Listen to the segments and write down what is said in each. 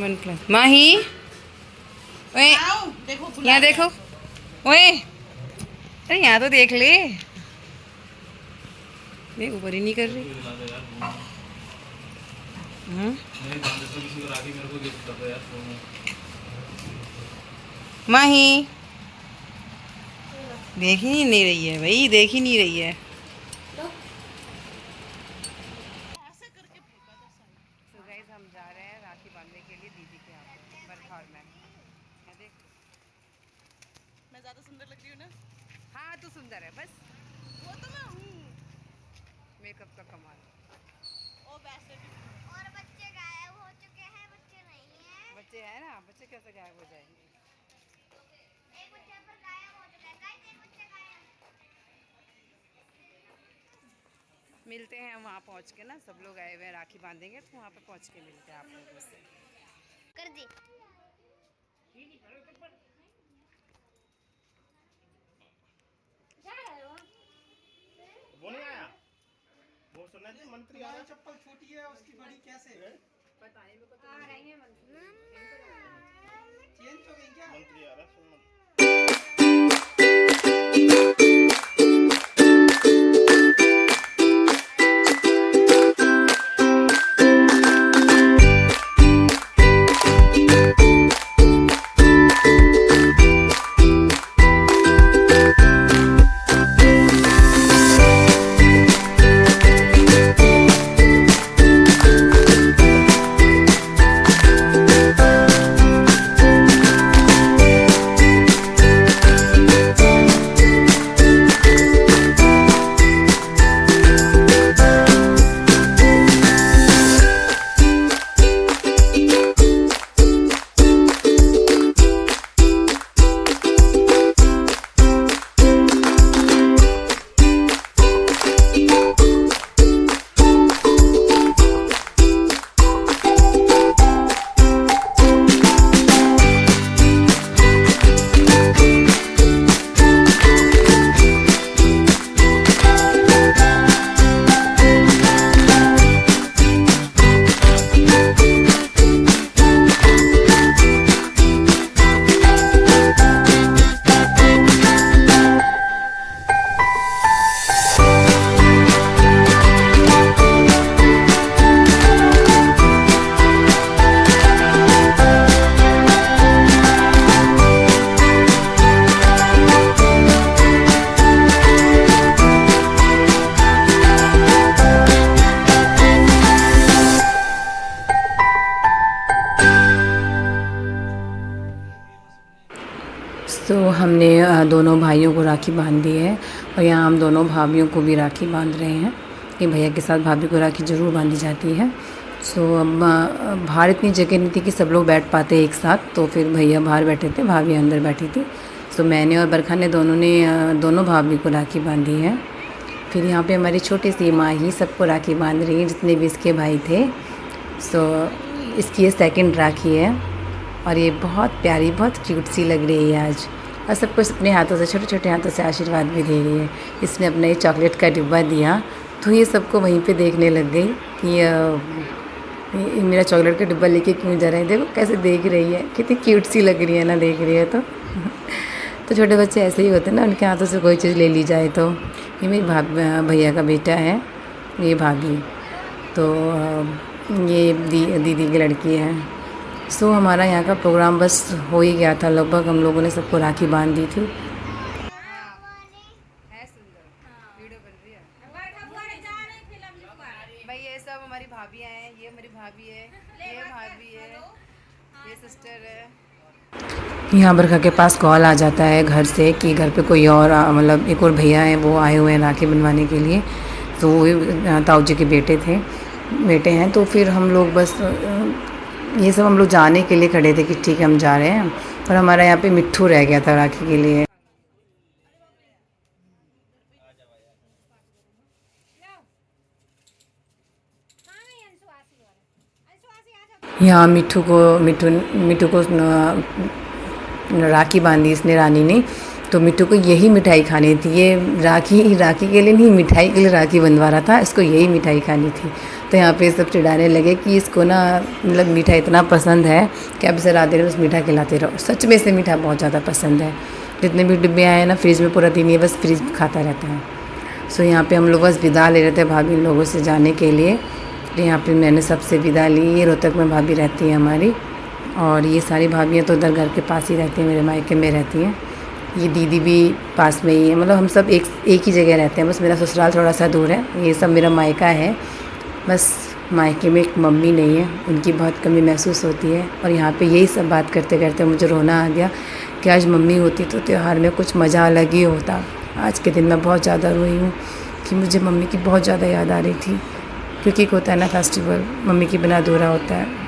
1+। माही ओए यहाँ देखो, ओए अरे यहाँ तो देख ले, देख ऊपर ही नहीं कर रही। माही देख ही नहीं रही है भाई, देख ही नहीं रही है। तो गाइस हम जा रहे हैं राखी बांधने के लिए दीदी के यहाँ पे बरखा और मैं देख। मैं ज्यादा सुंदर लग रही हूँ ना? हाँ तू सुंदर है बस, वो तो मैं हूँ। मेकअप का कमाल। ओ वैसे भी। और बच्चे गायब हो चुके हैं, बच्चे नहीं हैं। बच्चे हैं ना, बच्चे कैसे गायब हो जाएंगे। एक बच्चे पर गायब हो चुका है, गाइस एक बच्चे गायब। मिलते हैं वहाँ पहुँच के ना, सब लोग आए हुए हैं राखी बांधेंगे तो वहाँ पे पहुँच के मिलते हैं आप लोगों से। कर दी। वो नहीं आया, वो सुना जी मंत्री आया। चप्पल छोटी है उसकी बड़ी कैसे पता नहीं मेरे को तो। आ रही है चेंज हो गई क्या? मंत्री आ रहा सुन। तो हमने दोनों भाइयों को राखी बांध दी है और यहाँ हम दोनों भाभीयों को भी राखी बांध रहे हैं कि भैया के साथ भाभी को राखी ज़रूर बांधी जाती है। सो अब बाहर इतनी जगह नहीं थी कि सब लोग बैठ पाते एक साथ, तो फिर भैया बाहर बैठे थे, भाभी अंदर बैठी थी। सो मैंने और बरखा ने दोनों भाभी को राखी बांधी है। फिर यहाँ पे हमारी छोटी सी माँ ही सबको राखी बांध रही है, जितने भी इसके भाई थे। सो इसकी ये सेकंड राखी है और ये बहुत प्यारी, बहुत क्यूट सी लग रही है आज। और सब कुछ अपने हाथों से, छोटे छोटे हाथों से आशीर्वाद भी दे रही है। इसने अपना ये चॉकलेट का डिब्बा दिया तो ये सबको वहीं पे देखने लग गई कि ये मेरा चॉकलेट का डिब्बा लेके क्यों जा रहे हैं। देखो कैसे देख रही है, कितनी क्यूट सी लग रही है ना, देख रही है तो। तो छोटे बच्चे ऐसे ही होते हैं ना, उनके हाथों से कोई चीज़ ले ली जाए तो। ये मेरी भैया का बेटा है, ये भाभी, तो ये दीदी की लड़की है। सो हमारा यहाँ का प्रोग्राम बस हो ही गया था लगभग, हम लोगों ने सबको राखी बांध दी थी। है सुंदर, वीडियो बन रही है भाई। ये सब हमारी भाभियाँ हैं, ये हमारी भाभी है, ये भाभी है, ये सिस्टर है। यहाँ बरखा के पास कॉल आ जाता है घर से कि घर पे कोई और मतलब एक और भैया हैं, वो आए हुए हैं राखी बनवाने के लिए। तो वो ताऊ जी के बेटे हैं। तो फिर हम लोग बस ये सब हम लोग जाने के लिए खड़े थे कि ठीक है हम जा रहे हैं, पर हमारा यहाँ पे मिट्ठू रह गया था राखी के लिए। यहाँ मिट्ठू को राखी बांधी इसने, रानी ने। तो मिट्ठू को यही मिठाई खानी थी। ये राखी के लिए नहीं, मिठाई के लिए राखी बंधवा रहा था, इसको यही मिठाई खानी थी। तो यहाँ पे सब चिढ़ाने लगे कि इसको ना मतलब मीठा इतना पसंद है कि अब इसे रात दिन बस मीठा खिलाते रहो। सच में इसे मीठा बहुत ज़्यादा पसंद है। जितने भी डिब्बे आए हैं ना फ्रिज में पूरा दिन ये बस फ्रिज खाता रहता है। सो यहाँ पे हम लोग बस विदा ले रहे थे भाभी लोगों से जाने के लिए। तो यहाँ पे मैंने सबसे विदा ली। ये रोहतक में भाभी रहती है हमारी, और ये सारी भाभियाँ तो उधर घर के पास ही रहती हैं, मेरे मायके में रहती हैं। ये दीदी भी पास में ही है, मतलब हम सब एक ही जगह रहते हैं। बस मेरा ससुराल थोड़ा सा दूर है, ये सब मेरा मायका है। बस मायके में एक मम्मी नहीं है, उनकी बहुत कमी महसूस होती है। और यहाँ पे यही सब बात करते करते मुझे रोना आ गया कि आज मम्मी होती तो त्यौहार में कुछ मज़ा अलग ही होता। आज के दिन मैं बहुत ज़्यादा रोई हूँ कि मुझे मम्मी की बहुत ज़्यादा याद आ रही थी, क्योंकि एक होता है ना फेस्टिवल, मम्मी के बिना अधूरा होता है।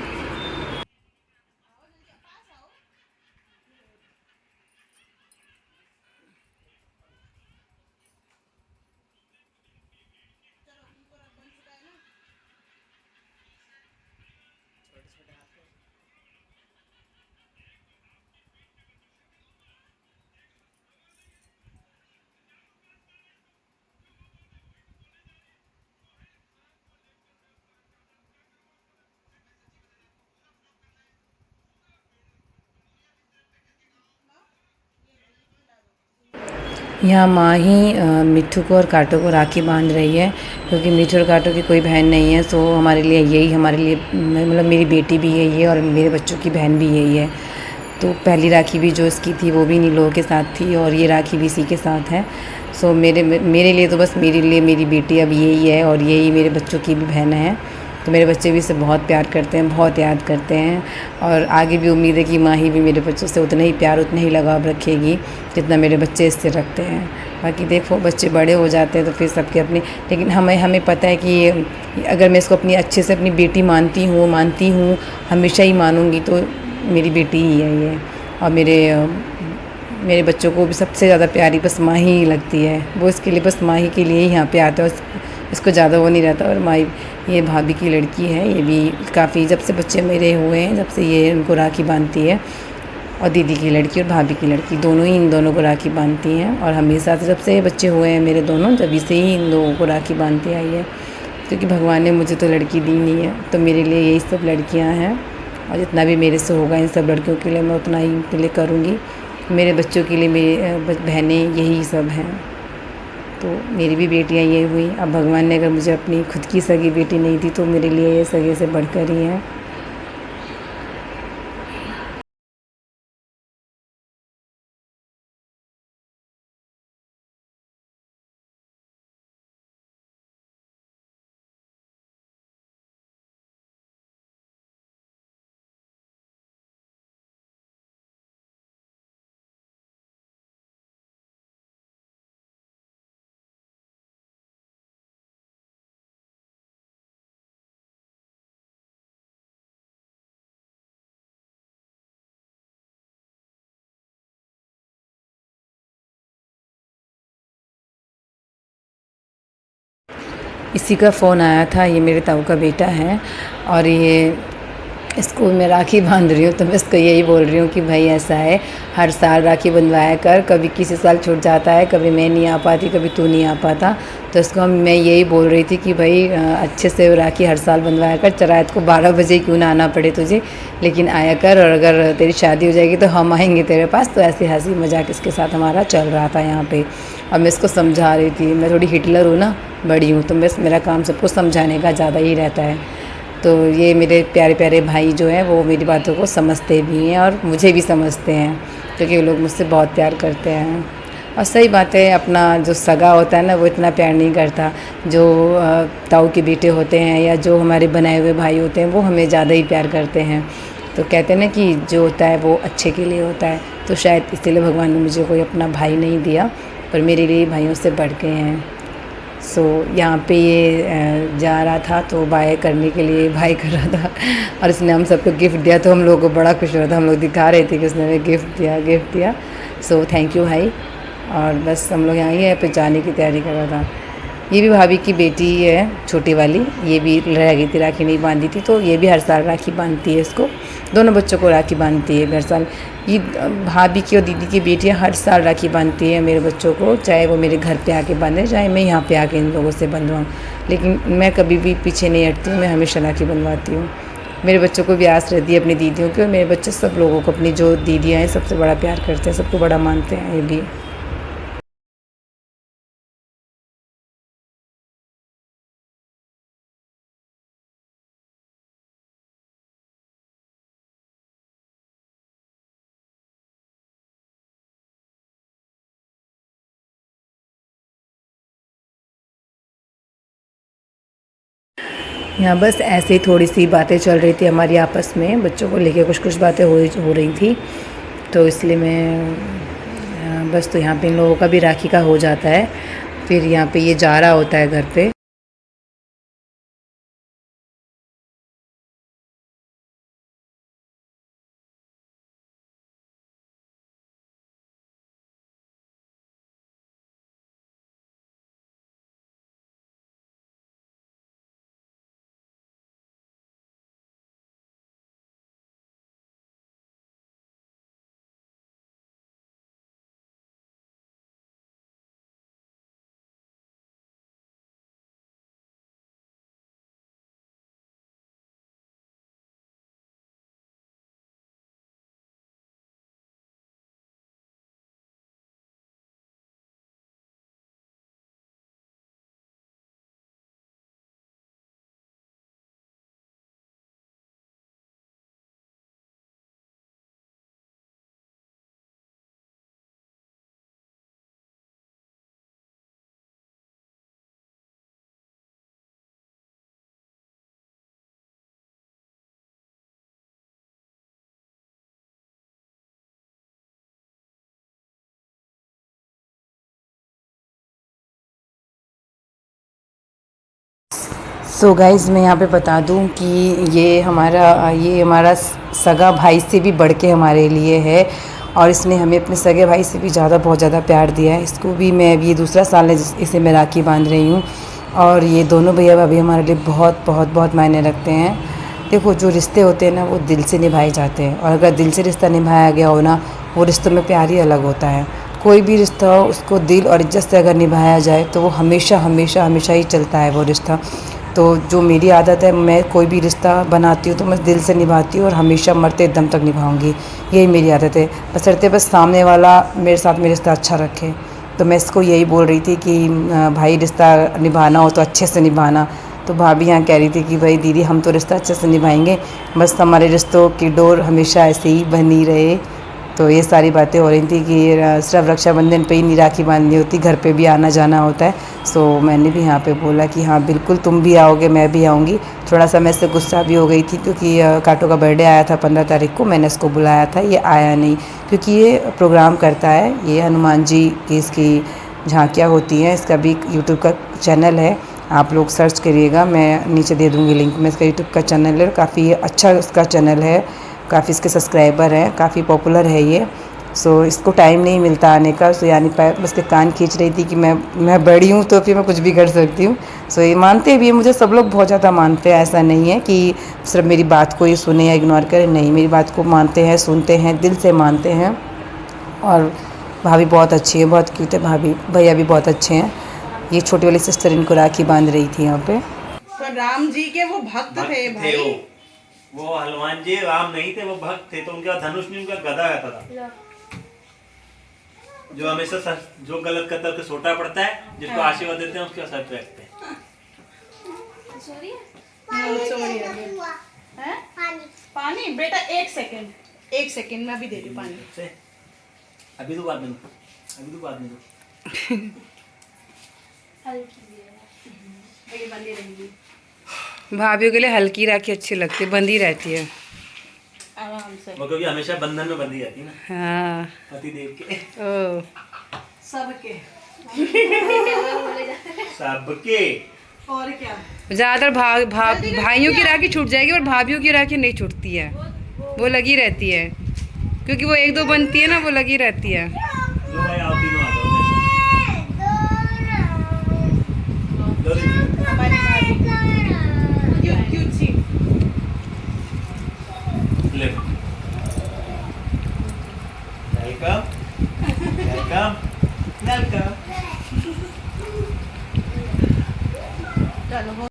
यहाँ माँ ही मिट्ठू को और काटो को राखी बांध रही है, क्योंकि मिट्ठू और काटो की कोई बहन नहीं है। सो हमारे लिए यही, हमारे लिए मतलब मेरी बेटी भी यही है और मेरे बच्चों की बहन भी यही है। तो पहली राखी भी जो इसकी थी वो भी इन्हीं लोगों के साथ थी, और ये राखी भी इसी के साथ है। सो मेरे लिए तो बस मेरे लिए मेरी बेटी अब यही है, और यही मेरे बच्चों की भी बहन है। तो मेरे बच्चे भी इसे बहुत प्यार करते हैं, बहुत याद करते हैं। और आगे भी उम्मीद है कि माँ ही भी मेरे बच्चों से उतना ही प्यार, उतना ही लगाव रखेगी जितना मेरे बच्चे इससे रखते हैं। बाकी देखो बच्चे बड़े हो जाते हैं तो फिर सबके अपने, लेकिन हमें पता है कि अगर मैं इसको अपनी अच्छे से अपनी बेटी मानती हूँ, हमेशा ही मानूँगी, तो मेरी बेटी ही है ये। और मेरे बच्चों को भी सबसे ज़्यादा प्यारी बस माँ ही लगती है। वो इसके लिए बस माँ ही के लिए ही यहाँ पे आता है, इसको ज़्यादा वो नहीं रहता। और माँ, ये भाभी की लड़की है, ये भी काफ़ी जब से बच्चे मेरे हुए हैं जब से ये उनको राखी बांधती है। और दीदी की लड़की और भाभी की लड़की दोनों ही इन दोनों को राखी बांधती हैं। और हमेशा से जब से बच्चे हुए हैं मेरे दोनों, तभी से ही इन लोगों को राखी बांधती आई है, क्योंकि भगवान ने मुझे तो लड़की दी नहीं है, तो मेरे लिए यही सब लड़कियाँ हैं। और जितना भी मेरे से होगा इन सब लड़कियों के लिए मैं उतना ही इनके लिए करूँगी। मेरे बच्चों के लिए मेरी बहनें यही सब हैं। तो मेरी भी बेटियां ये हुई। अब भगवान ने अगर मुझे अपनी खुद की सगी बेटी नहीं दी तो मेरे लिए ये सगे से बढ़कर ही हैं। इसी का फ़ोन आया था, ये मेरे ताऊ का बेटा है, और ये इसको मैं राखी बांध रही हूँ। तो मैं इसको यही बोल रही हूँ कि भाई ऐसा है, हर साल राखी बंधवाया कर, कभी किसी साल छूट जाता है, कभी मैं नहीं आ पाती, कभी तू नहीं आ पाता। तो इसको मैं यही बोल रही थी कि भाई अच्छे से राखी हर साल बंधवाया कर, चाहे रात को 12 बजे क्यों ना आना पड़े तुझे, लेकिन आया कर। और अगर तेरी शादी हो जाएगी तो हम आएंगे तेरे पास। तो ऐसे हंसी मजाक इसके साथ हमारा चल रहा था यहाँ पे। और मैं इसको समझा रही थी, मैं थोड़ी हिटलर हूँ ना, बड़ी हूँ, तो बस मेरा काम सबको समझाने का ज़्यादा ही रहता है। तो ये मेरे प्यारे प्यारे भाई जो हैं वो मेरी बातों को समझते भी हैं और मुझे भी समझते हैं, क्योंकि वो लोग मुझसे बहुत प्यार करते हैं। और सही बात है, अपना जो सगा होता है ना वो इतना प्यार नहीं करता। जो ताऊ के बेटे होते हैं या जो हमारे बनाए हुए भाई होते हैं वो हमें ज़्यादा ही प्यार करते हैं। तो कहते हैं ना कि जो होता है वो अच्छे के लिए होता है। तो शायद इसीलिए भगवान ने मुझे कोई अपना भाई नहीं दिया, पर मेरे लिए भाइयों से बढ़ के हैं। सो यहाँ पे ये जा रहा था तो बाय करने के लिए भाई कर रहा था, और इसने हम सबको गिफ्ट दिया, तो हम लोगों को बड़ा खुश हो रहा था। हम लोग दिखा रहे थे कि उसने हमें गिफ्ट दिया। सो थैंक यू भाई। और बस हम लोग यहाँ ही पे जाने की तैयारी कर रहा था। ये भी भाभी की बेटी है, छोटी वाली, ये भी रह गई थी, राखी नहीं बांधी थी, तो ये भी हर साल राखी बांधती है इसको। दोनों बच्चों को राखी बांधती है हर साल। ये भाभी की और दीदी की बेटियां हर साल राखी बांधती है मेरे बच्चों को, चाहे वो मेरे घर पे आके बांधे, चाहे मैं यहाँ पे आके इन लोगों से बंधवाऊँ। लेकिन मैं कभी भी पीछे नहीं हटती हूँ, मैं हमेशा राखी बंधवाती हूँ। मेरे बच्चों को भी आस रहती है अपनी दीदियों की, और मेरे बच्चे सब लोगों को, अपनी जो दीदियाँ हैं सबसे बड़ा प्यार करते हैं, सबको बड़ा मानते हैं ये भी। यहाँ बस ऐसे ही थोड़ी सी बातें चल रही थी हमारी आपस में, बच्चों को लेके कुछ बातें हो रही थी, तो इसलिए मैं बस, तो यहाँ पे इन लोगों का भी राखी का हो जाता है, फिर यहाँ पे ये जा रहा होता है घर पे। सो गाइज़, मैं यहाँ पे बता दूँ कि ये हमारा सगा भाई से भी बढ़ के हमारे लिए है, और इसने हमें अपने सगे भाई से भी बहुत ज़्यादा प्यार दिया है। इसको भी मैं, अब ये दूसरा साल है इसे मैं राखी बांध रही हूँ, और ये दोनों भैया भाभी हमारे लिए बहुत बहुत बहुत मायने रखते हैं। देखो, जो रिश्ते होते हैं ना, वो दिल से निभाए जाते हैं, और अगर दिल से रिश्ता निभाया गया हो ना, वो रिश्तों में प्यार ही अलग होता है। कोई भी रिश्ता हो, उसको दिल और इज्जत से अगर निभाया जाए तो वो हमेशा हमेशा हमेशा ही चलता है वो रिश्ता। तो जो मेरी आदत है, मैं कोई भी रिश्ता बनाती हूँ तो मैं दिल से निभाती हूँ, और हमेशा मरते दम तक निभाऊंगी, यही मेरी आदत है। बशर्ते बस सामने वाला मेरे साथ में रिश्ता अच्छा रखे। तो मैं इसको यही बोल रही थी कि भाई, रिश्ता निभाना हो तो अच्छे से निभाना। तो भाभी यहाँ कह रही थी कि भाई दीदी, हम तो रिश्ता अच्छे से निभाएंगे, बस हमारे रिश्तों की डोर हमेशा ऐसे ही बनी रहे। तो ये सारी बातें हो रही थी कि सिर्फ रक्षाबंधन पे ही नहीं राखी बांधनी होती, घर पे भी आना जाना होता है। सो मैंने भी यहाँ पे बोला कि हाँ बिल्कुल, तुम भी आओगे, मैं भी आऊँगी। थोड़ा सा मैं इससे गुस्सा भी हो गई थी, क्योंकि काटो का बर्थडे आया था 15 तारीख को, मैंने इसको बुलाया था, ये आया नहीं। क्योंकि ये प्रोग्राम करता है, ये हनुमान जी की इसकी झांकियाँ होती हैं। इसका भी यूट्यूब का चैनल है, आप लोग सर्च करिएगा, मैं नीचे दे दूँगी लिंक में। इसका यूट्यूब का चैनल है, काफ़ी अच्छा इसका चैनल है, काफ़ी इसके सब्सक्राइबर हैं, काफ़ी पॉपुलर है ये। सो इसको टाइम नहीं मिलता आने का, सो यानी बस के कान खींच रही थी कि मैं बड़ी हूँ तो फिर मैं कुछ भी कर सकती हूँ। सो ये मानते भी हैं मुझे, सब लोग बहुत ज़्यादा मानते हैं, ऐसा नहीं है कि सिर्फ मेरी बात को ही सुने या इग्नोर करें, नहीं, मेरी बात को मानते हैं, सुनते हैं, दिल से मानते हैं। और भाभी बहुत अच्छी है, बहुत क्यूट है भाभी, भैया भी बहुत अच्छे हैं। ये छोटी वाली सिस्टर इनको राखी बांध रही थी यहाँ पे। तो राम जी के वो भक्त थे भाई। वो हनुमान जी राम नहीं थे, वो भक्त थे, तो उनका धनुष नहीं, उनका गदा रहता था, जो हमेशा जो गलत करता है उसको छोटा पड़ता है, जिसको आशीर्वाद देते हैं उसके सर पे रखते हैं। पानी बेटा, एक सेकंड मैं अभी दे रही पानी। अभी तो बाद में भाभीियों के लिए हल्की राखी अच्छी लगती है, बंधी रहती है आराम से, वो क्योंकि हमेशा बंधन में बंधी जाती है ना। हाँ, पति देव के ओ सबके और क्या। ज़्यादातर भाइयों की राखी छूट जाएगी, और भाभीियों की राखी नहीं छूटती है, वो लगी रहती है, क्योंकि वो एक दो बनती है ना, वो लगी रहती है। जो भाई आओ, तीनों आ जाओ। हमारी भाभी क्यूट सी। वेलकम चलो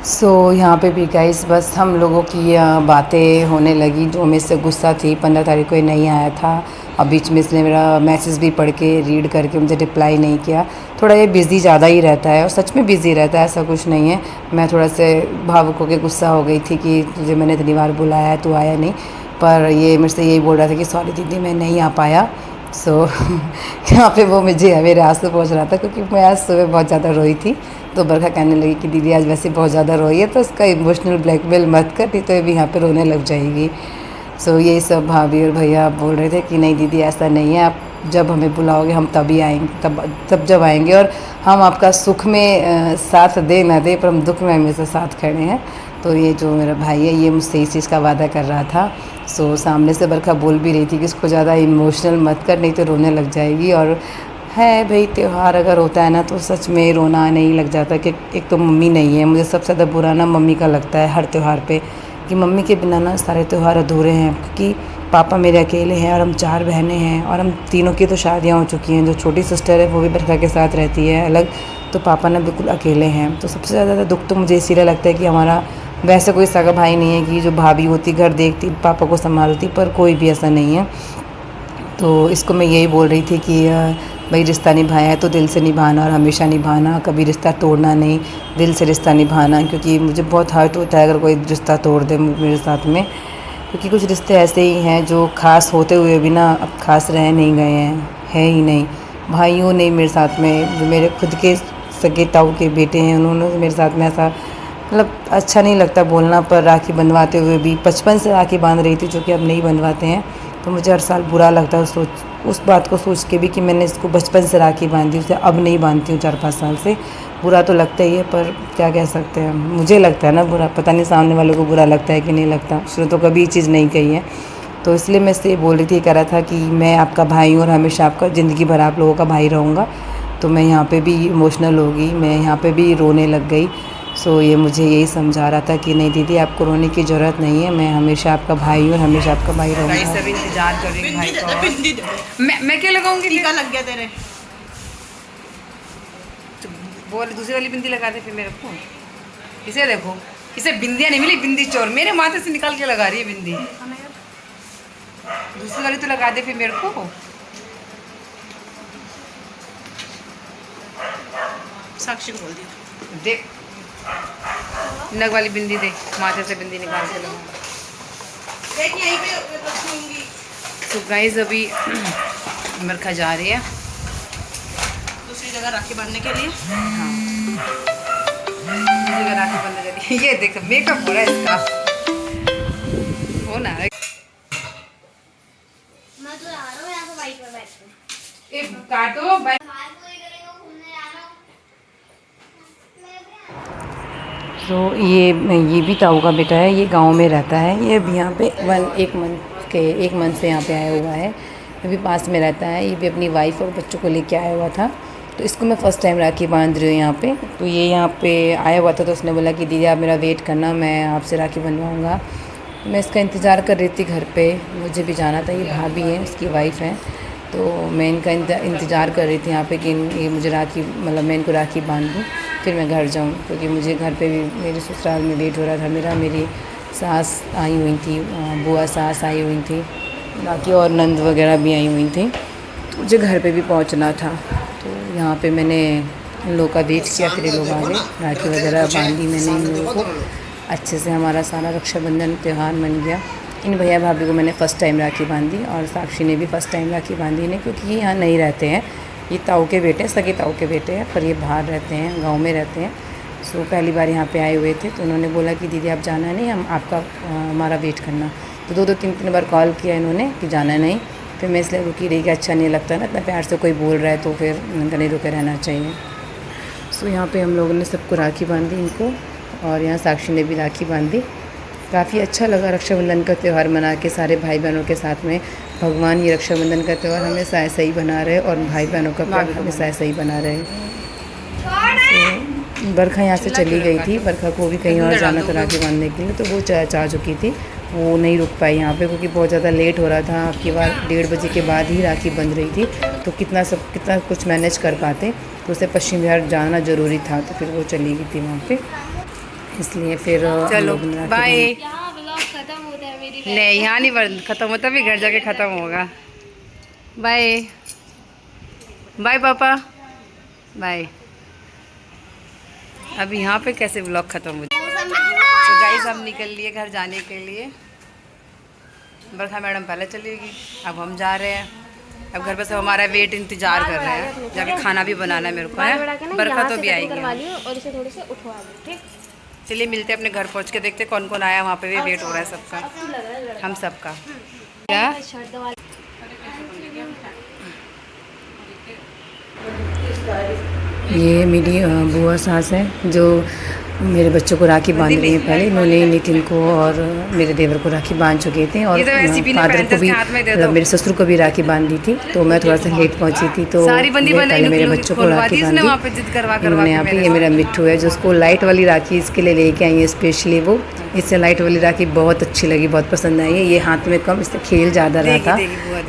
सो यहाँ पे भी गाइस बस हम लोगों की बातें होने लगी। जो मेरे से गुस्सा थी 15 तारीख को ये नहीं आया था और बीच में इसने मेरा मैसेज भी पढ़ के रीड करके मुझे रिप्लाई नहीं किया। थोड़ा ये बिज़ी ज़्यादा ही रहता है और सच में बिज़ी रहता है, ऐसा कुछ नहीं है। मैं थोड़ा से भावुक होकर गुस्सा हो गई थी कि तुझे मैंने इतनी बार बुलाया है, तू आया नहीं। पर ये मेरे से यही बोल रहा था कि सॉरी दीदी मैं नहीं आ पाया। सो यहाँ पे वो मुझे मेरे आंसू पहुँच रहा था क्योंकि मैं आज सुबह बहुत ज़्यादा रोई थी। तो बरखा कहने लगी कि दीदी आज वैसे बहुत ज़्यादा रोई है तो उसका इमोशनल ब्लैकमेल मत कर, नहीं तो ये भी यहाँ पे रोने लग जाएगी। सो यही सब भाभी और भैया बोल रहे थे कि नहीं दीदी ऐसा नहीं है, आप जब हमें बुलाओगे हम तभी आएंगे, तब जब आएंगे और हम आपका सुख में साथ दे ना दे पर हम दुख में हमेशा साथ खड़े हैं। तो ये जो मेरा भाई है ये मुझसे इस चीज़ का वादा कर रहा था। सो सामने से बरखा बोल भी रही थी कि इसको ज़्यादा इमोशनल मत कर, नहीं तो रोने लग जाएगी। और है भाई, त्यौहार अगर होता है ना तो सच में रोना नहीं लग जाता कि एक तो मम्मी नहीं है। मुझे सबसे ज़्यादा बुरा ना मम्मी का लगता है हर त्यौहार पे कि मम्मी के बिना ना सारे त्यौहार अधूरे हैं। क्योंकि पापा मेरे अकेले हैं और हम 4 बहनें हैं और हम तीनों की तो शादियाँ हो चुकी हैं। जो छोटी सिस्टर है वो भी बरखा के साथ रहती है अलग, तो पापा ना बिल्कुल अकेले हैं। तो सबसे ज़्यादा दुख तो मुझे इसीलिए लगता है कि हमारा वैसे कोई सगा भाई नहीं है कि जो भाभी होती घर देखती पापा को संभालती, पर कोई भी ऐसा नहीं है। तो इसको मैं यही बोल रही थी कि भाई रिश्ता निभाया है तो दिल से निभाना और हमेशा निभाना, कभी रिश्ता तोड़ना नहीं, दिल से रिश्ता निभाना। क्योंकि मुझे बहुत हर्ट होता है अगर कोई रिश्ता तोड़ दे मेरे साथ में, क्योंकि कुछ रिश्ते ऐसे ही हैं जो खास होते हुए भी ना अब खास रह नहीं गए हैं, है ही नहीं। भाइयों ने मेरे साथ में, जो मेरे खुद के सगे ताऊ के बेटे हैं उन्होंने मेरे साथ में ऐसा, मतलब अच्छा नहीं लगता बोलना, पर राखी बंधवाते हुए भी बचपन से राखी बांध रही थी जो कि अब नहीं बंधवाते हैं। तो मुझे हर साल बुरा लगता है उस बात को सोच के भी कि मैंने इसको बचपन से राखी बांधी, उसे अब नहीं बांधती हूँ 4-5 साल से। बुरा तो लगता ही है पर क्या कह सकते हैं, मुझे लगता है ना बुरा, पता नहीं सामने वालों को बुरा लगता है कि नहीं लगता। उसने तो कभी ये चीज़ नहीं कही है। तो इसलिए मैं इससे बोल रही थी, कह रहा था कि मैं आपका भाई हूँ और हमेशा आपका ज़िंदगी भर आप लोगों का भाई रहूँगा। तो मैं यहाँ पर भी इमोशनल हो गई, मैं यहाँ पर भी रोने लग गई। सो ये मुझे यही समझा रहा था कि नहीं दीदी आपको रोने की ज़रूरत नहीं है, मैं हमेशा आपका भाई हूँ और हमेशा आपका भाई रहूँगा। सब इंतज़ार कर रही भाई का। बिंदी दे दे। मैं क्या लगाऊंगी? टीका लग गया तेरे। वो दूसरी वाली बिंदी लगा दे फिर मेरे को। इसे देखो, इसे बिंदियाँ नहीं मिली, बिंदी चोर मेरे माथे से निकाल के लगा रही है बिंदी। दूसरी वाली तो लगा दे फिर मेरे को। साक्षी को बोल दिया देख नग वाली बिंदी दे, माथे से बिंदी निकाल के लगा। देख यहीं पे रखी होंगी। तो गाइस अभी बरखा जा रही है दूसरी जगह राखी बांधने के लिए। मुझे राखी बंद कर दी। ये देख मेकअप हो रहा है इसका, हो ना मैं तो आ रहा हूँ यहाँ पे बाइक पर बैठ के। ए काटो बाय। बात पूरी करेंगे, घूमने जा रहा हूँ। तो ये भी ताऊ का बेटा है, ये गांव में रहता है। ये अभी यहाँ पे एक मंथ से यहाँ पे आया हुआ है, अभी पास में रहता है। ये भी अपनी वाइफ और बच्चों को लेके आया हुआ था। तो इसको मैं फ़र्स्ट टाइम राखी बांध रही हूँ यहाँ पे। तो ये यहाँ पे आया हुआ था तो उसने बोला कि दीदी आप मेरा वेट करना, मैं आपसे राखी बनवाऊँगा। मैं इसका इंतज़ार कर रही थी घर पे, मुझे भी जाना था। ये भाभी है, उसकी वाइफ है। तो मैं इनका इंतज़ार कर रही थी यहाँ पे कि ये मुझे राखी, मतलब मैं इनको राखी बांध दूँ फिर मैं घर जाऊँ। क्योंकि मुझे घर पे भी मेरे ससुराल में वेट हो रहा था मेरा। मेरी सास आई हुई थी, बुआ सास आई हुई थी, बाकी और नंद वगैरह भी आई हुई थी। तो मुझे घर पे भी पहुँचना था। तो यहाँ पे मैंने इन लोगों का वेट किया, फिर ये लोग आ गए। राखी वगैरह बांधी मैंने इन लोगों को अच्छे से। हमारा सारा रक्षाबंधन त्यौहार बन गया। इन भैया भाभी को मैंने फ़र्स्ट टाइम राखी बांधी और साक्षी ने भी फ़र्स्ट टाइम राखी बांधी ने, क्योंकि ये यहाँ नहीं रहते हैं। ये ताऊ के बेटे, सगे ताऊ के बेटे हैं, पर ये बाहर रहते हैं, गांव में रहते हैं। सो पहली बार यहाँ पे आए हुए थे तो उन्होंने बोला कि दीदी आप जाना नहीं, हम आपका हमारा वेट करना। तो 2-3 बार कॉल किया इन्होंने कि जाना नहीं। फिर मैं इसलिए रुकी रही कि अच्छा नहीं लगता ना, इतना प्यार से कोई बोल रहा है तो फिर नहीं रुके रहना चाहिए। सो यहाँ पे हम लोगों ने सबको राखी बांधी इनको, और यहाँ साक्षी ने भी राखी बांधी। काफ़ी अच्छा लगा रक्षाबंधन का त्यौहार मना के सारे भाई बहनों के साथ में। भगवान ये रक्षाबंधन का त्यौहार हमेशा ऐसा ही बना रहे और भाई बहनों का प्यार हमेशा ऐसा ही बना रहे। तो बरखा यहाँ से चली गई थी, बरखा को भी कहीं और जाना था राखी बांधने के लिए, तो वो जा चुकी थी, वो नहीं रुक पाई यहाँ पे क्योंकि बहुत ज़्यादा लेट हो रहा था। आपकी बार 1:30 बजे के बाद ही राखी बंध रही थी, तो कितना कुछ मैनेज कर पाते, तो उसे पश्चिम बिहार जाना ज़रूरी था, तो फिर वो चली गई थी वहाँ पे, इसलिए फिर चलो बाय। यहाँ व्लॉग खत्म होता है मेरी नहीं यहाँ नहीं ख़त्म होता, भी घर जाके ख़त्म होगा। बाय बाय पापा बाय। अब यहाँ पे कैसे व्लॉग ख़त्म हो जाए। तो गाइस हम निकल लिए घर जाने के लिए, बरखा मैडम पहले चलेगी, अब हम जा रहे हैं। अब घर पे सब हमारा वेट इंतजार कर रहे हैं, जाके खाना भी बनाना है मेरे को है। बरखा तो भी आएगी और इसे थोड़े से उठवा दो, ठीक? चलिए मिलते हैं अपने घर पहुँच के, देखते कौन कौन आया, वहाँ पे भी वेट हो रहा है सबका, हम सबका। क्या ये मेरी बुआ सास है जो मेरे बच्चों को राखी बांध रही है। पहले इन्होंने नितिन को और मेरे देवर को राखी बांध चुके थे, और फादर को भी, मतलब मेरे ससुर को भी राखी बांधी थी, तो मैं थोड़ा सा लेट पहुंची थी, तो पहले मेरे बच्चों को राखी बांधी। इन्होंने यहाँ पे, ये मेरा मिट्टू है जो उसको लाइट वाली राखी इसके लिए लेके आई है स्पेशली, वो इससे लाइट वाली राखी बहुत अच्छी लगी, बहुत पसंद आई है। ये हाथ में कम, इससे खेल ज़्यादा रहा था,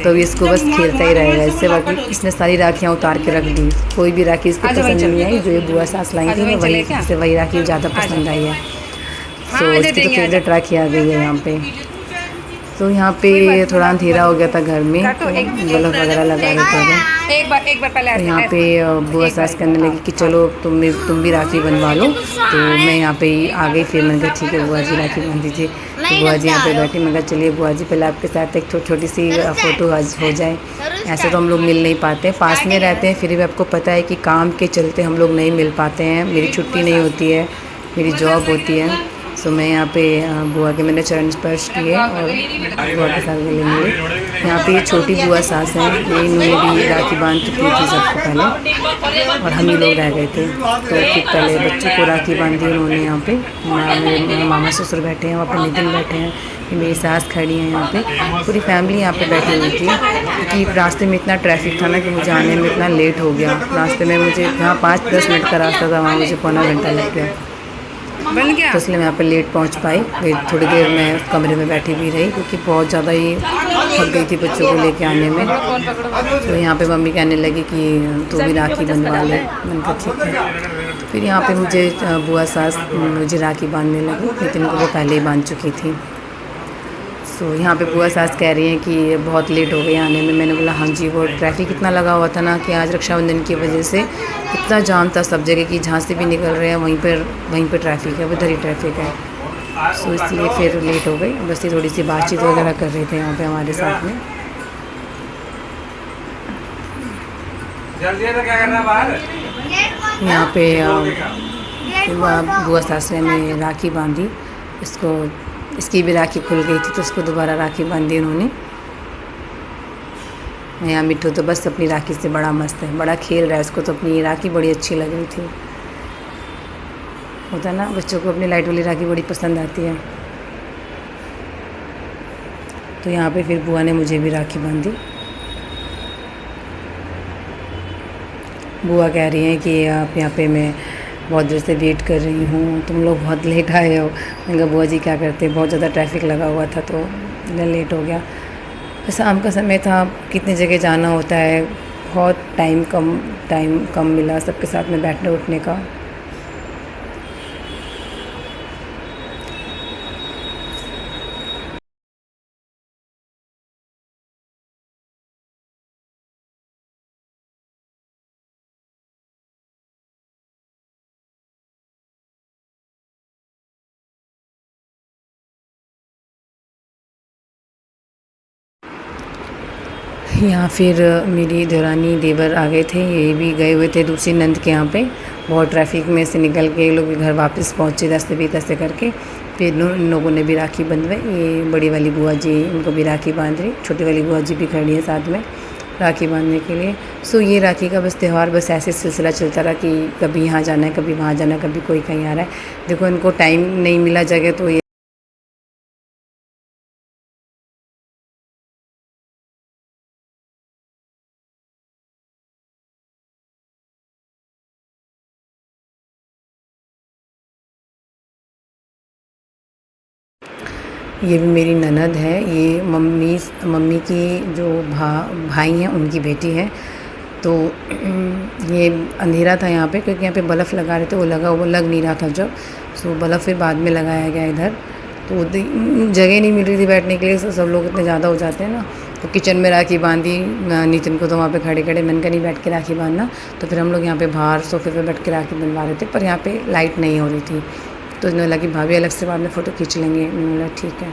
तो इसको बस खेलता ही रहेगा इससे। बाकी इसने सारी राखियाँ उतार के रख दी, कोई भी राखी इसको पसंद नहीं आई, जो ये बुआ सास लाई थी वही राखी ज़्यादा पसंद आई है। तो इसकी तो फेवरेट राखी आ गई है यहाँ पे। तो यहाँ पे थोड़ा अंधेरा हो गया था घर में, तो बल्ब वगैरह लगा रहे थे। एक बार पहले तो यहाँ पे बुआ सास कहने लगी कि चलो तुम भी राखी बनवा लो, तो मैं यहाँ पे आ गई। फिर मैंने कहा ठीक है बुआ जी राखी बांध दीजिए, तो बुआ जी यहाँ पे बैठी। मैं कहा चलिए बुआ जी पहले आपके साथ एक छोटी सी फ़ोटो हो जाए। ऐसे तो हम लोग मिल नहीं पाते, पास में रहते हैं, फिर भी आपको पता है कि काम के चलते हम लोग नहीं मिल पाते हैं। मेरी छुट्टी नहीं होती है, मेरी जॉब होती है। सो मैं यहाँ पे बुआ के मैंने चरण स्पर्श किए और बुआ के साथ गले मिले। यहाँ पे ये छोटी बुआ सास हैं, ये इन्होंने भी राखी बांध चुकी थी सबको पहले, और हम ही लोग रह गए थे। तो फिर पहले बच्चों को राखी बांधी उन्होंने। यहाँ पे मेरे मामा ससुर बैठे हैं, वहाँ पे नितिन बैठे हैं, मेरी सास खड़ी हैं यहाँ पे, पूरी फैमिली यहाँ पे बैठी हुई थी। क्योंकि रास्ते में इतना ट्रैफिक था ना कि मुझे आने में इतना लेट हो गया। रास्ते में मुझे जहाँ 5-10 मिनट का रास्ता था, वहाँ मुझे पौना घंटा लग गया, बन गया। तो इसलिए मैं यहाँ पे लेट पहुँच पाई। फिर थोड़ी देर मैं उस कमरे में बैठी भी रही, क्योंकि बहुत ज़्यादा ही थक गई थी बच्चों को लेके आने में। तो यहाँ पे मम्मी कहने लगी कि तू भी राखी बनवा ले, मैंने कहा ठीक है। फिर यहाँ पे मुझे बुआ सास मुझे राखी बांधने लगी, नितिन को वो पहले ही बांध चुकी थी। सो यहाँ पे बुआ सास कह रही हैं कि बहुत लेट हो गई आने में। मैंने बोला हाँ जी, वो ट्रैफिक इतना लगा हुआ था ना कि आज रक्षाबंधन की वजह से इतना जाम था सब जगह कि जहाँ से भी निकल रहे हैं वहीं पर ट्रैफिक है, उधर ही ट्रैफिक है। सो इसलिए फिर लेट हो गई। बस ये थोड़ी सी बातचीत वगैरह कर रहे थे यहाँ पे हमारे साथ में। यहाँ पे बुआ सास ने राखी बांधी, इसकी भी राखी खुल गई थी, तो उसको दोबारा राखी बांधी उन्होंने। यहाँ मिट्टू तो बस अपनी राखी से बड़ा मस्त है, बड़ा खेल रहा है, उसको तो अपनी राखी बड़ी अच्छी लग रही थी। होता है ना, बच्चों को अपनी लाइट वाली राखी बड़ी पसंद आती है। तो यहाँ पे फिर बुआ ने मुझे भी राखी बांधी। बुआ कह रही हैं कि आप यहाँ पे मैं बहुत देर से वेट कर रही हूँ, तुम लोग बहुत लेट आए हो। मैंने कहा बुआ जी क्या करते, बहुत ज़्यादा ट्रैफिक लगा हुआ था तो लेट हो गया। शाम का समय था, कितनी जगह जाना होता है, बहुत टाइम कम मिला सबके साथ में बैठने उठने का। यहाँ फिर मेरी देवरानी देवर आ गए थे, ये भी गए हुए थे दूसरी नंद के यहाँ पे। बहुत ट्रैफिक में से निकल के लोग भी घर वापस पहुँचे रास्ते भी तैसे करके। फिर इन लोगों ने भी राखी बंधवाई। ये बड़ी वाली बुआ जी उनको भी राखी बांध रही, छोटी वाली बुआ जी भी खड़ी है साथ में राखी बांधने के लिए। सो ये राखी का बस त्यौहार बस ऐसे सिलसिला चलता रहा कि कभी यहाँ जाना है, कभी वहाँ जाना है, कभी कोई कहीं आ रहा है। देखो इनको टाइम नहीं मिला जगह, तो ये ये भी मेरी ननद है, ये मम्मी की जो भाई हैं उनकी बेटी है। तो ये अंधेरा था यहाँ पे, क्योंकि यहाँ पे बल्ब लगा रहे थे, वो लग नहीं रहा था जब, सो बल्ब फिर बाद में लगाया गया इधर। तो जगह नहीं मिल रही थी बैठने के लिए, सब लोग इतने ज़्यादा हो जाते हैं ना। तो किचन में राखी बांधी नितिन को, तो वहाँ पे खड़े खड़े मैंने कहा नहीं बैठ के राखी बांधना। तो फिर हम लोग यहाँ पे बाहर सोफे पे बैठ के राखी बनवा रहे थे, पर यहाँ पे लाइट नहीं हो रही थी। तो इन्होंने लगी भाभी अलग से बाद में फ़ोटो खींच लेंगे, मैंने बोला ठीक है।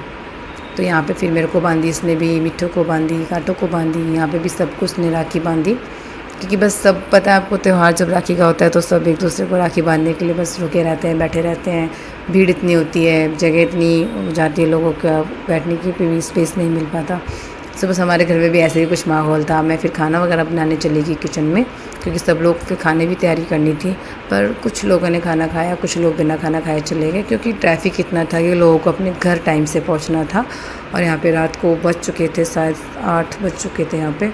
तो यहाँ पे फिर मेरे को बांधी इसने भी, मिट्ठू को बांधी, कांटों को बांधी, यहाँ पे भी सबको उसने राखी बांधी। क्योंकि बस सब पता है आपको, त्यौहार जब राखी का होता है तो सब एक दूसरे को राखी बांधने के लिए बस रुके रहते हैं, बैठे रहते हैं। भीड़ इतनी होती है, जगह इतनी हो जाती है, लोगों का बैठने की भी स्पेस नहीं मिल पाता। तो बस हमारे घर में भी ऐसे ही कुछ माहौल था। मैं फिर खाना वगैरह बनाने चली गई किचन में, क्योंकि सब लोग फिर खाने भी तैयारी करनी थी। पर कुछ लोगों ने खाना खाया, कुछ लोग बिना खाना खाए चले गए, क्योंकि ट्रैफिक इतना था कि लोगों को अपने घर टाइम से पहुंचना था। और यहाँ पे रात को बज चुके थे, शायद 8 बज चुके थे यहाँ पे।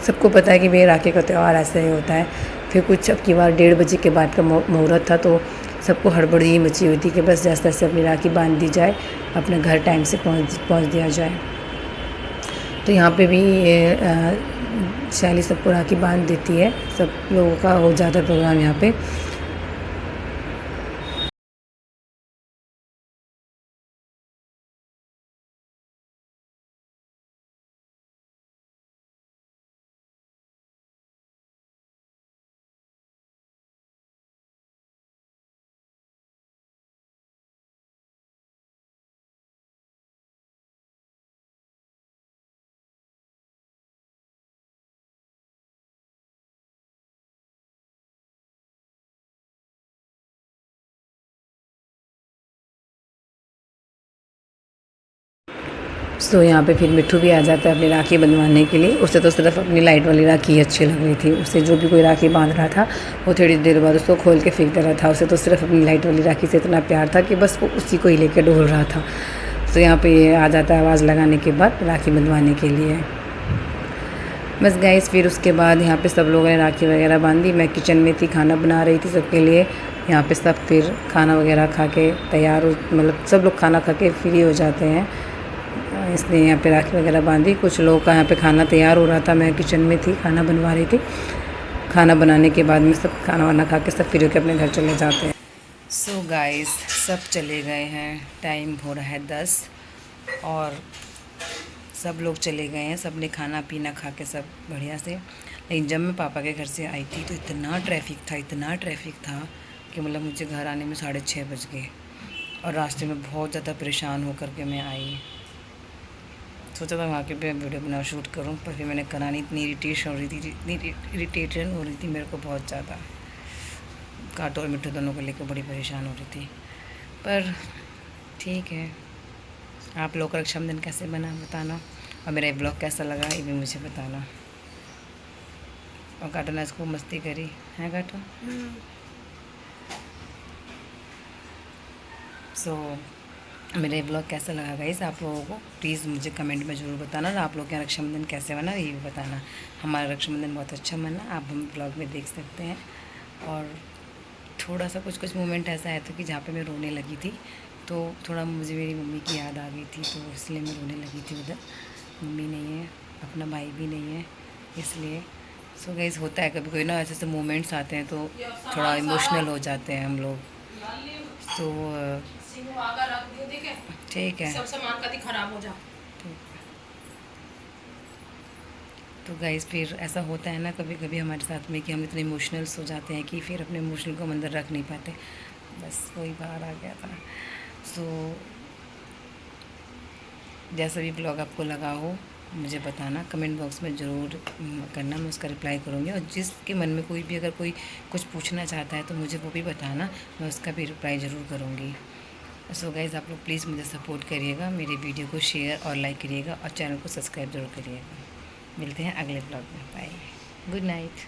सबको पता है कि भाई राखी का त्यौहार ऐसे ही होता है। फिर कुछ अब की बार 1:30 बजे के बाद का मुहूर्त था, तो सबको हड़बड़ी मची हुई थी कि बस जैसे तैसे अपनी राखी बांध दी जाए, अपने घर टाइम से पहुँच दिया जाए। तो यहाँ पे भी शैली सबको राखी बांध देती है, सब लोगों का हो जाता है प्रोग्राम यहाँ पे। तो यहाँ पे फिर मिट्ठू भी आ जाता है अपनी राखी बंधवाने के लिए। उसे तो सिर्फ अपनी लाइट वाली राखी अच्छी लग रही थी, उसे जो भी कोई राखी बांध रहा था वो थोड़ी देर बाद उसको खोल के फेंक दे रहा था। उसे तो सिर्फ अपनी लाइट वाली राखी से इतना प्यार था कि बस वो उसी को ही लेकर डोल रहा था। तो यहाँ पे ये आ जाता है आवाज़ लगाने के बाद राखी बंधवाने के लिए। बस गाइस, फिर उसके बाद यहाँ पे सब लोगों ने राखी वगैरह बांधी। मैं किचन में थी, खाना बना रही थी सबके लिए। यहाँ पे सब फिर खाना वगैरह खा के तैयार हो, मतलब सब लोग खाना खा के फ्री हो जाते हैं, इसलिए यहाँ पे राखी वगैरह बांधी। कुछ लोगों का यहाँ पे खाना तैयार हो रहा था, मैं किचन में थी, खाना बनवा रही थी। खाना बनाने के बाद में सब खाना वाना खा के सब फ्री होकर अपने घर चले जाते हैं। सो गाइस, सब चले गए हैं, टाइम हो रहा है 10 और सब लोग चले गए हैं। सब ने खाना पीना खा के सब बढ़िया से। लेकिन जब मैं पापा के घर से आई थी तो इतना ट्रैफिक था कि मतलब मुझे घर आने में 6:30 बज गए, और रास्ते में बहुत ज़्यादा परेशान होकर के मैं आई। सोचा था वहाँ के पे वीडियो बना शूट करूँ, पर फिर मैंने करा नहीं। इतनी इरिटेशन हो रही थी मेरे को बहुत ज़्यादा। कांटो और मिट्ठू दोनों को लेकर बड़ी परेशान हो रही थी। पर ठीक है, आप लोग का रक्षाबंधन कैसे बना बताना, और मेरा ब्लॉग कैसा लगा ये भी मुझे बताना। और काटो ने इसको मस्ती करी है काटो। सो मेरे ब्लॉग कैसा लगा गाइस आप लोगों को, प्लीज़ मुझे कमेंट में ज़रूर बताना। और आप लोग का रक्षाबंधन कैसे बना ये भी बताना। हमारा रक्षाबंधन बहुत अच्छा बना, आप हम ब्लॉग में देख सकते हैं। और थोड़ा सा कुछ मोमेंट ऐसा आया था कि जहाँ पे मैं रोने लगी थी, तो थोड़ा मुझे मेरी मम्मी की याद आ गई थी, तो इसलिए मैं रोने लगी थी। उधर मम्मी नहीं है, अपना भाई भी नहीं है, इसलिए। सो गाइस, होता है कभी कोई ना ऐसे मोमेंट्स आते हैं तो थोड़ा इमोशनल हो जाते हैं हम लोग। तो ठीक है, सब सामान का खराब हो जा। तो गाइस, फिर ऐसा होता है ना कभी कभी हमारे साथ में कि हम इतने इमोशनल्स हो जाते हैं कि फिर अपने इमोशनल को अंदर रख नहीं पाते। बस वही बाहर आ गया था। सो जैसा भी ब्लॉग आपको लगा हो मुझे बताना, कमेंट बॉक्स में ज़रूर करना, मैं उसका रिप्लाई करूँगी। और जिसके मन में कोई भी अगर कोई कुछ पूछना चाहता है तो मुझे वो भी बताना, मैं उसका भी रिप्लाई ज़रूर करूँगी। सो गाइज़, आप लोग प्लीज़ मुझे सपोर्ट करिएगा, मेरे वीडियो को शेयर और लाइक करिएगा, और चैनल को सब्सक्राइब जरूर करिएगा। मिलते हैं अगले ब्लॉग में, बाय, गुड नाइट।